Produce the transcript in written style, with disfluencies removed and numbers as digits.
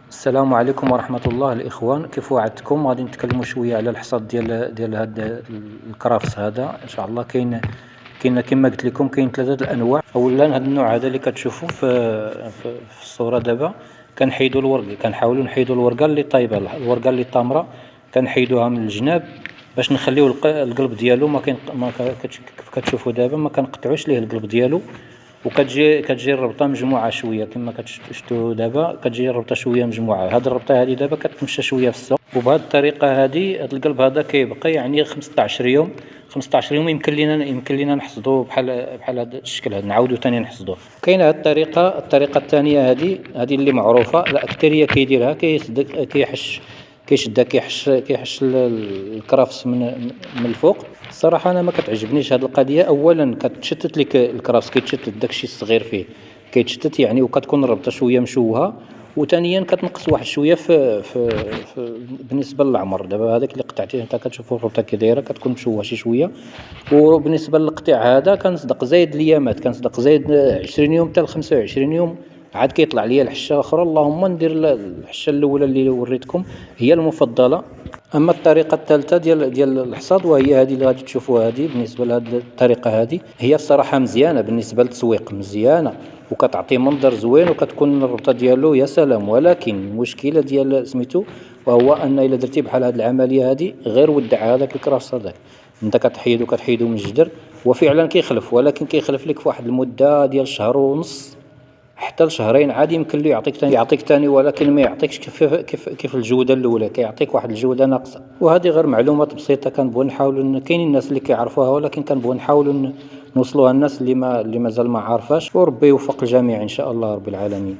السلام عليكم ورحمة الله الإخوان، كيف وعدتكم غادي نتكلموا شوية على الحصاد ديال هاد الكرافس هذا إن شاء الله. كاين كما قلت لكم كاين ثلاثة الأنواع. أولا هاد النوع هذا اللي كتشوفوا في الصورة دابا، كنحيدوا الورق، كنحاولوا نحيدوا الورقة اللي طايبة، الورقة اللي تامرة كنحيدوها من الجناب باش نخليو القلب ديالو ما كيف كتشوفوا دابا ما كنقطعوش ليه القلب ديالو. كتجي الربطه مجموعه شويه كما كتشفتوا دابا، كتجي الربطه شويه مجموعه. هاد الربطه هذه دابا كتمشى شويه في السوق، وبهذه الطريقه هذه هاد القلب هذا كيبقى يعني 15 يوم. 15 يوم يمكن لينا نحصدوه بحال هذا الشكل هذا، نعاودو ثاني نحصدوه. كاينه هاد الطريقه الثانيه، هذه اللي معروفه، الاكثريه كيديرها كيشدها كيحش الكرافس من الفوق. الصراحه انا ما كتعجبنيش هذه القضيه. اولا كتشتت لك الكرافس، كيتشتت داكشي الصغير فيه كيتشتت يعني، وكتكون الربطه شويه مشوهه. وثانيا كتنقص واحد شويه في بالنسبه للعمر. دابا هذاك اللي قطعتيه انت كتشوفوا الربطه كي دايره كتكون مشوهه شي شويه. وبالنسبه للقطيع هذا كنصدق زايد الايامات، كنصدق زايد 20 يوم حتى ل 25 يوم عاد كيطلع ليا الحشه اخرى. اللهم ندير الحشه الاولى اللي وريتكم هي المفضله. اما الطريقه الثالثه ديال الحصاد، وهي هذه اللي غادي تشوفوها، هذه بالنسبه لهذه الطريقه هذه هي الصراحه مزيانه بالنسبه للتسويق، مزيانه وكتعطي منظر زوين وكتكون الربطه ديالو يا سلام. ولكن المشكله ديال سميتو وهو ان الا درتي بحال هذه العمليه هذه غير ودع هذاك الكراس هذاك، انت كتحيدو من الجدر وفعلا كيخلف، ولكن كيخلف لك في واحد المده ديال شهر ونص حتى لشهرين عادي. يمكن له يعطيك ثاني، ولكن ما يعطيكش كيف الجوده الاولى، كيعطيك واحد الجوده ناقصه. وهذه غير معلومات بسيطه كنبغوا نحاولوا، كاين الناس اللي كيعرفوها ولكن كنبغوا نحاولوا نوصلوها الناس اللي مازال ما عارفاش. وربي يوفق الجميع ان شاء الله رب العالمين.